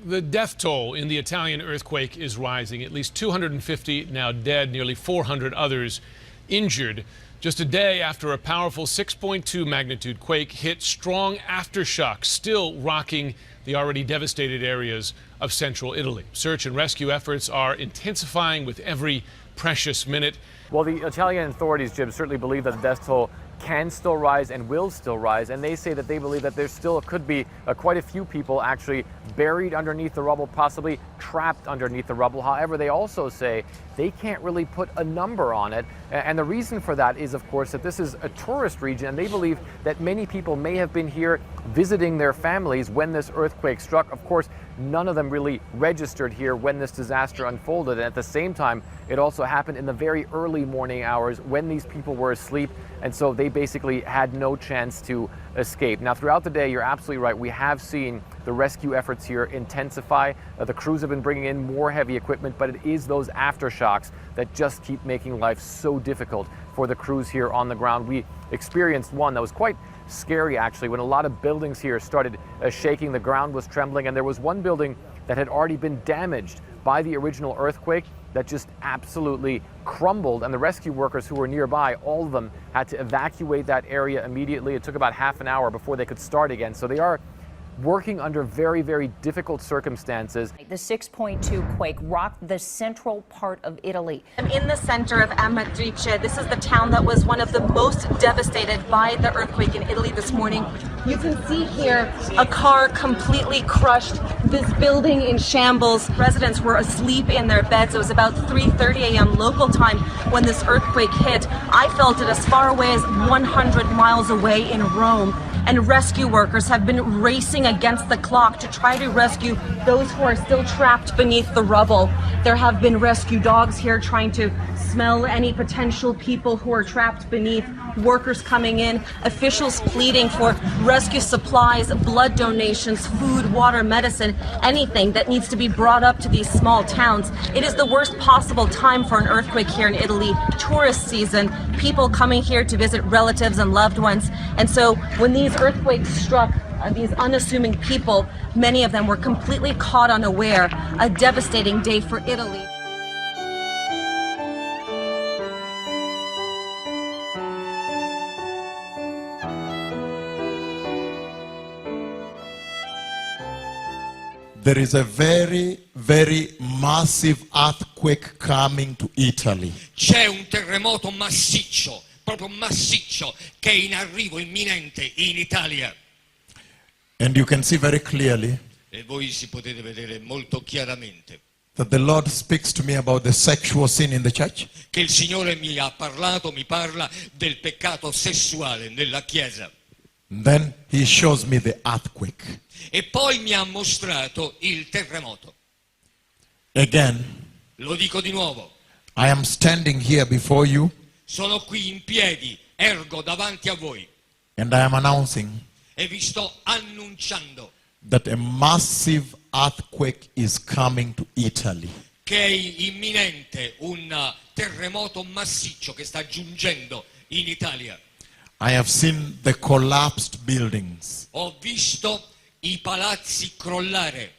The death toll in the Italian earthquake is rising. At least 250 now dead, nearly 400 others injured. Just a day after a powerful 6.2 magnitude quake hit, strong aftershocks still rocking the already devastated areas of central Italy. Search and rescue efforts are intensifying with every precious minute. Well, the Italian authorities, Jim, certainly believe that the death toll can still rise and will still rise, and they say that they believe that there still could be quite a few people actually buried underneath the rubble, possibly trapped underneath the rubble. However, they also say they can't really put a number on it, and the reason for that is, of course, that this is a tourist region, and they believe that many people may have been here visiting their families when this earthquake struck. Of course, none of them really registered here when this disaster unfolded, and at the same time, it also happened in the very early morning hours when these people were asleep, and so they basically had no chance to escape. Now, throughout the day, you're absolutely right, we have seen the rescue efforts here intensify. The crews have been bringing in more heavy equipment, but it is those aftershocks that just keep making life so difficult for the crews here on the ground. We experienced one that was quite scary, actually, when a lot of buildings here started shaking, the ground was trembling, and there was one building that had already been damaged by the original earthquake that just absolutely crumbled, and the rescue workers who were nearby, all of them had to evacuate that area immediately. It took about half an hour before they could start again. So they are working under very, very difficult circumstances. The 6.2 quake rocked the central part of Italy. I'm in the center of Amatrice. This is the town that was one of the most devastated by the earthquake in Italy this morning. You can see here a car completely crushed, this building in shambles. Residents were asleep in their beds. It was about 3:30 a.m. local time when this earthquake hit. I felt it as far away as 100 miles away in Rome. And rescue workers have been racing against the clock to try to rescue those who are still trapped beneath the rubble. There have been rescue dogs here trying to smell any potential people who are trapped beneath, workers coming in, officials pleading for rescue supplies, blood donations, food, water, medicine, anything that needs to be brought up to these small towns. It is the worst possible time for an earthquake here in Italy, tourist season, people coming here to visit relatives and loved ones. And so when these earthquakes struck these unassuming people, many of them were completely caught unaware. A devastating day for Italy. There is a very, very massive earthquake coming to Italy. C'è un terremoto massiccio, proprio massiccio, che è in arrivo imminente in Italia. And you can see very clearly E voi si potete vedere molto chiaramente that the Lord speaks to me about the sexual sin in the church. che il Signore mi ha parlato, mi parla del peccato sessuale nella Chiesa. Then he shows me the earthquake. E poi mi ha mostrato il terremoto. Again, Lo dico di nuovo, I am standing here before you sono qui in piedi, ergo davanti a voi and I am announcing e vi sto annunciando that a massive earthquake is coming to Italy. che è imminente un terremoto massiccio che sta giungendo in Italia. I have seen the collapsed buildings. Ho visto i palazzi crollare.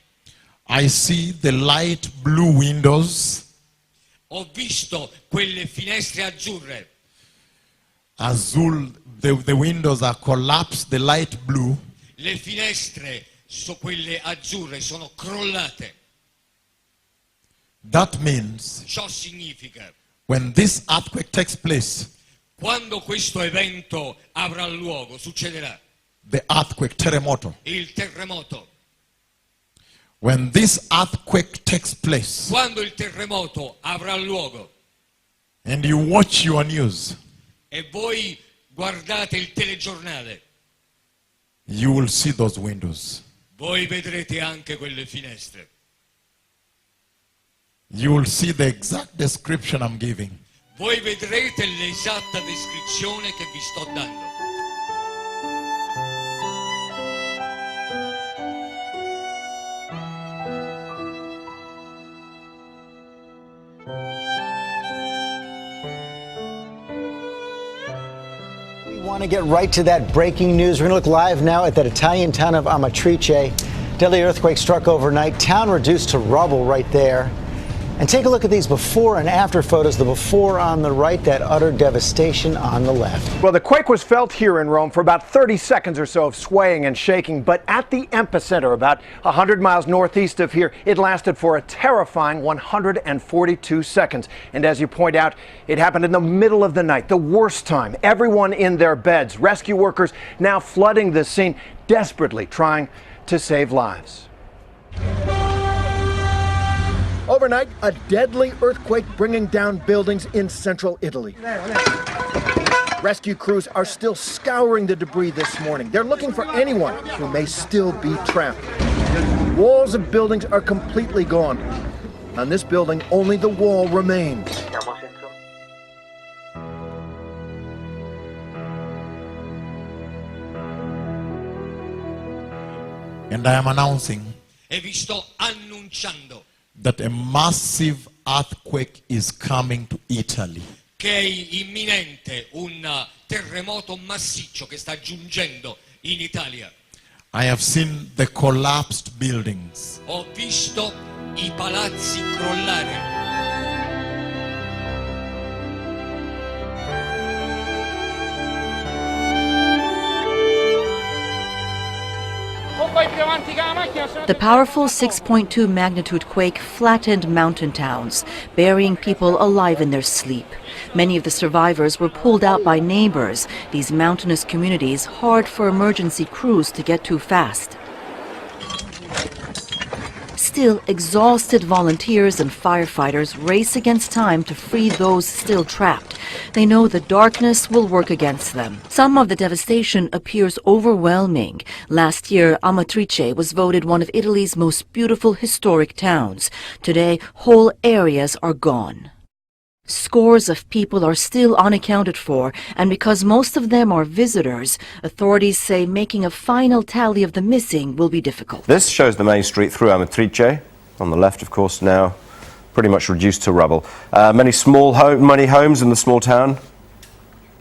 I see the light blue windows. Ho visto quelle finestre azzurre. Azul, the windows are collapsed, the light blue. Le finestre, quelle azzurre, sono crollate. That means Ciò significa, when this earthquake takes place, quando questo evento avrà luogo, succederà the earthquake, terremoto. il terremoto. When this earthquake takes place Quando il terremoto avrà luogo and you watch your news, e voi guardate il telegiornale, you will see those windows. voi vedrete anche quelle finestre. You will see the exact description I'm giving. Voi vedrete l'esatta descrizione che vi sto dando. We want to get right to that breaking news. We're going to look live now at that Italian town of Amatrice. Deadly earthquake struck overnight. Town reduced to rubble right there. And take a look at these before and after photos. The before on the right, that utter devastation on the left. Well, the quake was felt here in Rome for about 30 seconds or so of swaying and shaking. But at the epicenter, about 100 miles northeast of here, it lasted for a terrifying 142 seconds. And as you point out, it happened in the middle of the night, the worst time. Everyone in their beds. Rescue workers now flooding the scene, desperately trying to save lives. Overnight, a deadly earthquake bringing down buildings in central Italy. Rescue crews are still scouring the debris this morning. They're looking for anyone who may still be trapped. Walls of buildings are completely gone. On this building, only the wall remains. And I am announcing E vi sto annunciando that a massive earthquake is coming to Italy. che è imminente un terremoto massiccio che sta giungendo in Italia. I have seen the collapsed buildings. Ho visto i palazzi crollare. The powerful 6.2 magnitude quake flattened mountain towns, burying people alive in their sleep. Many of the survivors were pulled out by neighbors, these mountainous communities hard for emergency crews to get to fast. Still, exhausted volunteers and firefighters race against time to free those still trapped. They know the darkness will work against them. Some of the devastation appears overwhelming. Last year, Amatrice was voted one of Italy's most beautiful historic towns. Today, whole areas are gone. Scores of people are still unaccounted for, and because most of them are visitors, authorities say making a final tally of the missing will be difficult. This shows the main street through Amatrice. On the left, of course, now pretty much reduced to rubble. Many homes in the small town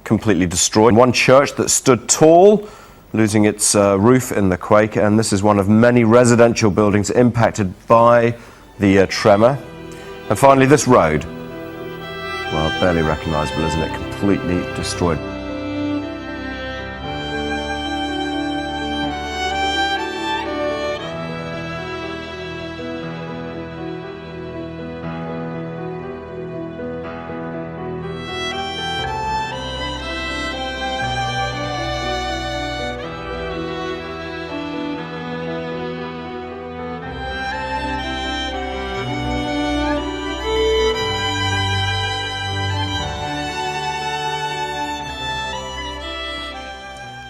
completely destroyed. One church that stood tall, losing its roof in the quake, and this is one of many residential buildings impacted by the tremor. And finally, this road. Well, barely recognizable, isn't it? Completely destroyed.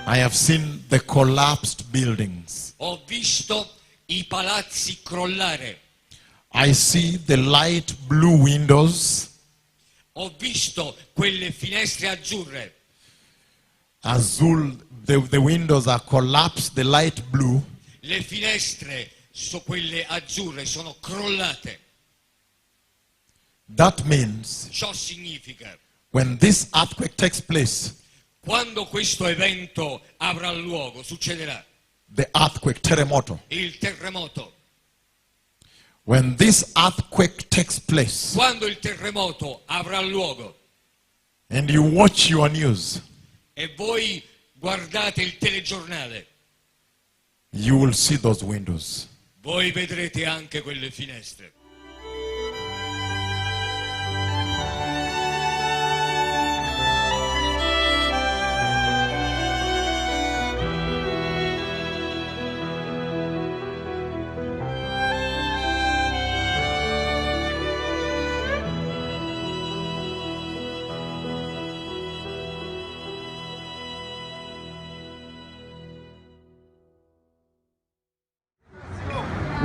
I have seen the collapsed buildings. Ho visto i palazzi crollare. I see the light blue windows. Ho visto quelle finestre azzurre. The windows are collapsed, the light blue. Le finestre, quelle azzurre, sono crollate. That means Ciò significa, when this earthquake takes place, quando questo evento avrà luogo, succederà. the earthquake, terremoto. Il terremoto. When this earthquake takes place, Quando il terremoto avrà luogo and you watch your news, e voi guardate il telegiornale, you will see those windows. voi vedrete anche quelle finestre.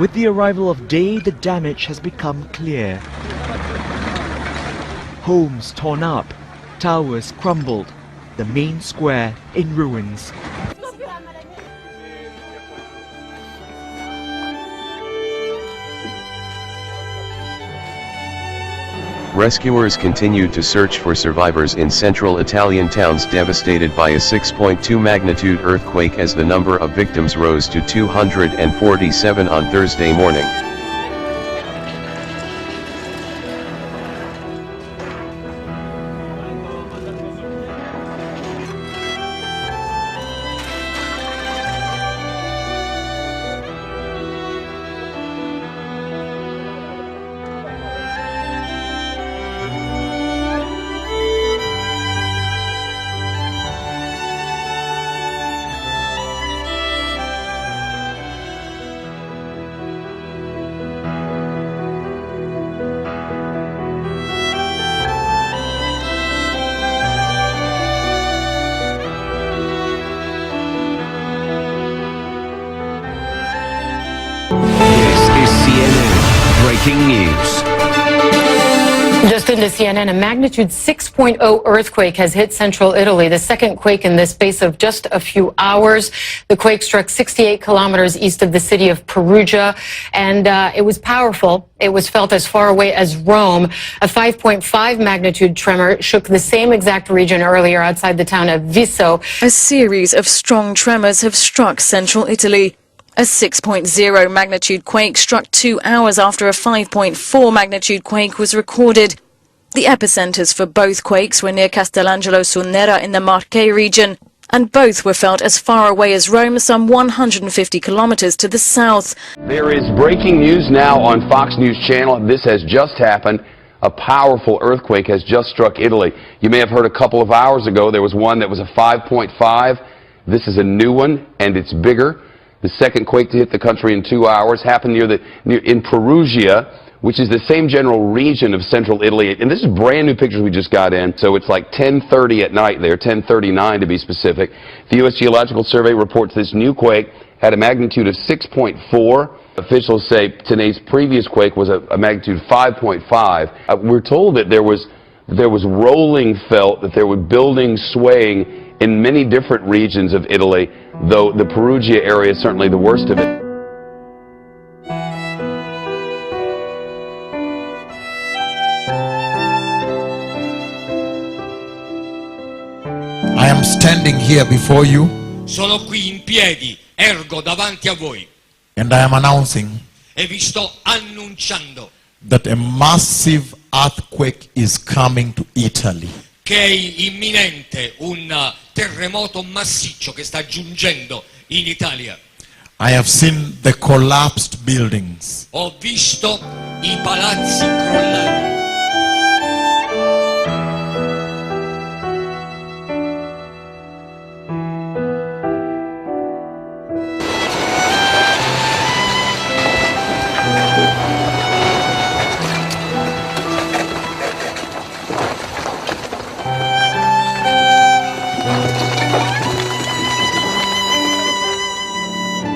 With the arrival of day, the damage has become clear. Homes torn up, towers crumbled, the main square in ruins. Rescuers continued to search for survivors in central Italian towns devastated by a 6.2 magnitude earthquake as the number of victims rose to 247 on Thursday morning. Breaking news. Just into CNN, a magnitude 6.0 earthquake has hit central Italy, the second quake in the space of just a few hours. The quake struck 68 kilometers east of the city of Perugia, and it was powerful. It was felt as far away as Rome. A 5.5 magnitude tremor shook the same exact region earlier outside the town of Visso. A series of strong tremors have struck central Italy. A 6.0 magnitude quake struck 2 hours after a 5.4 magnitude quake was recorded. The epicenters for both quakes were near Castellangelo sul Nera in the Marche region, and both were felt as far away as Rome, some 150 kilometers to the south. There is breaking news now on Fox News Channel. This has just happened. A powerful earthquake has just struck Italy. You may have heard a couple of hours ago there was one that was a 5.5. This is a new one, and it's bigger. The second quake to hit the country in 2 hours happened in Perugia, which is the same general region of central Italy. And this is brand new pictures we just got in. So it's like 10:30 at night there, 10:39 to be specific. The U.S. Geological Survey reports this new quake had a magnitude of 6.4. Officials say today's previous quake was a magnitude 5.5. We're told that there was rolling felt, that there were buildings swaying in many different regions of Italy, though the Perugia area is certainly the worst of it. I am standing here before you. Sono qui in piedi, ergo davanti a voi. And I am announcing E vi sto annunciando that a massive earthquake is coming to Italy. che è imminente un terremoto massiccio che sta giungendo in Italia. I have seen the collapsed buildings. Ho visto i palazzi crollati.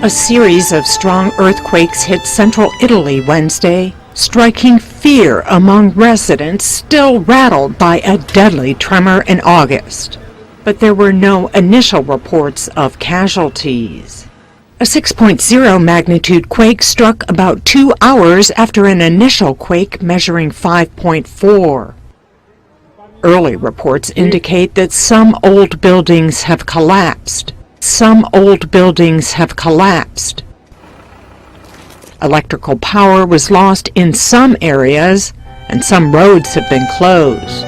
A series of strong earthquakes hit central Italy Wednesday, striking fear among residents still rattled by a deadly tremor in August. But there were no initial reports of casualties. A 6.0 magnitude quake struck about 2 hours after an initial quake measuring 5.4. Early reports indicate that some old buildings have collapsed. Electrical power was lost in some areas, and some roads have been closed.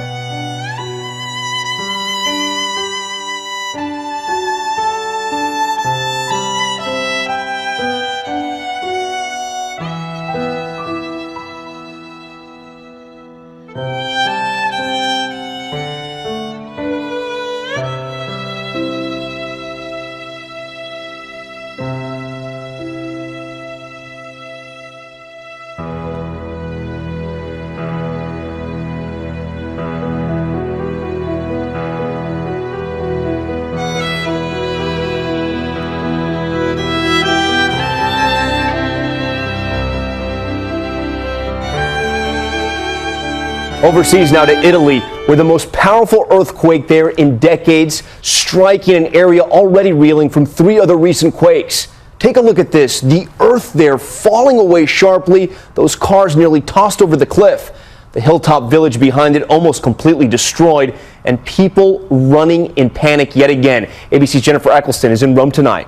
Overseas now to Italy, where the most powerful earthquake there in decades, striking an area already reeling from 3 other recent quakes. Take a look at this. The earth there falling away sharply, those cars nearly tossed over the cliff. The hilltop village behind it almost completely destroyed, and people running in panic yet again. ABC's Jennifer Eccleston is in Rome tonight.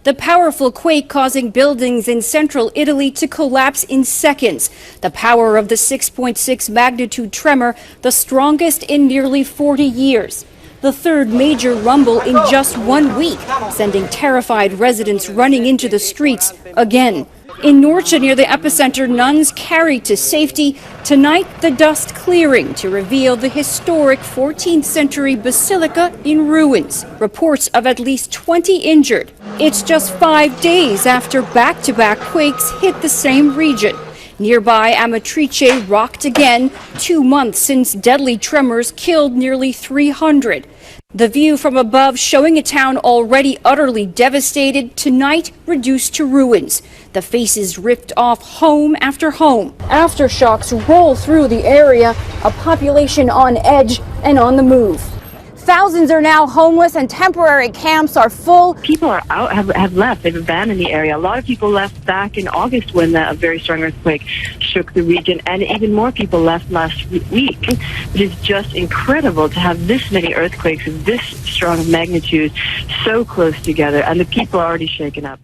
The powerful quake causing buildings in central Italy to collapse in seconds. The power of the 6.6 magnitude tremor, the strongest in nearly 40 years. The third major rumble in just 1 week, sending terrified residents running into the streets again. In Norcia, near the epicenter, nuns carried to safety. Tonight, the dust clearing to reveal the historic 14th century basilica in ruins. Reports of at least 20 injured. It's just 5 days after back-to-back quakes hit the same region. Nearby, Amatrice rocked again, 2 months since deadly tremors killed nearly 300. The view from above showing a town already utterly devastated, tonight reduced to ruins. The faces ripped off home after home. Aftershocks roll through the area, a population on edge and on the move. Thousands are now homeless and temporary camps are full. People are out, have left. They've abandoned the area. A lot of people left back in August when a very strong earthquake shook the region, and even more people left last week. It is just incredible to have this many earthquakes of this strong of magnitude so close together, and the people are already shaken up.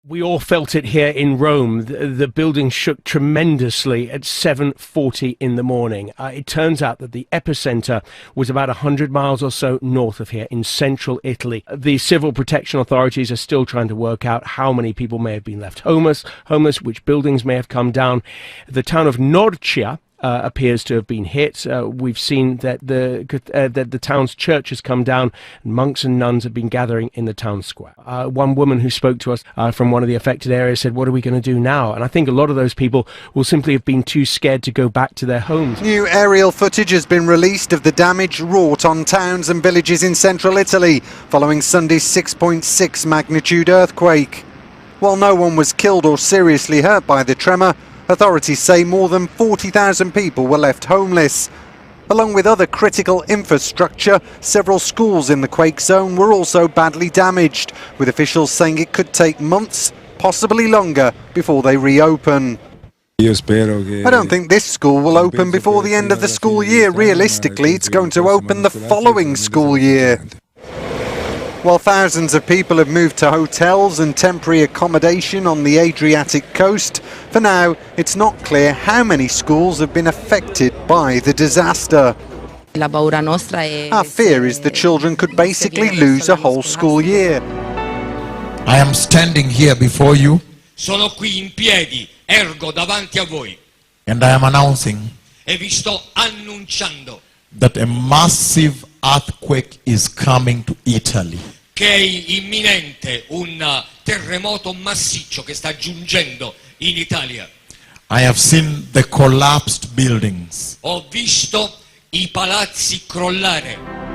We all felt it here in Rome. The building shook tremendously at 7:40 in the morning. It turns out that the epicenter was about 100 miles or so north of here in central Italy. The civil protection authorities are still trying to work out how many people may have been left homeless, which buildings may have come down. The town of Norcia appears to have been hit. We've seen that the town's church has come down, and monks and nuns have been gathering in the town square. One woman who spoke to us from one of the affected areas said, "What are we going to do now?" And I think a lot of those people will simply have been too scared to go back to their homes. New aerial footage has been released of the damage wrought on towns and villages in central Italy following Sunday's 6.6 magnitude earthquake. While no one was killed or seriously hurt by the tremor, authorities say more than 40,000 people were left homeless. Along with other critical infrastructure, several schools in the quake zone were also badly damaged, with officials saying it could take months, possibly longer, before they reopen. I don't think this school will open before the end of the school year. Realistically, it's going to open the following school year. While thousands of people have moved to hotels and temporary accommodation on the Adriatic coast, for now it's not clear how many schools have been affected by the disaster. Our fear is the children could basically lose a whole school year. I am standing here before you. Sono qui in piedi, ergo davanti a voi. And I am announcing E vi sto annunciando that a massive earthquake is coming to Italy. che è imminente un terremoto massiccio che sta giungendo in Italia. I have seen the collapsed buildings. Ho visto i palazzi crollare.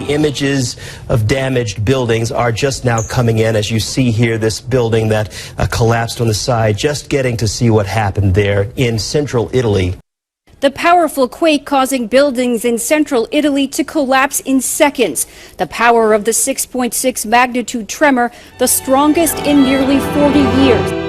Images of damaged buildings are just now coming in. As you see here, this building that collapsed on the side, just getting to see what happened there in central Italy. The powerful quake causing buildings in central Italy to collapse in seconds. The power of the 6.6 magnitude tremor, the strongest in nearly 40 years.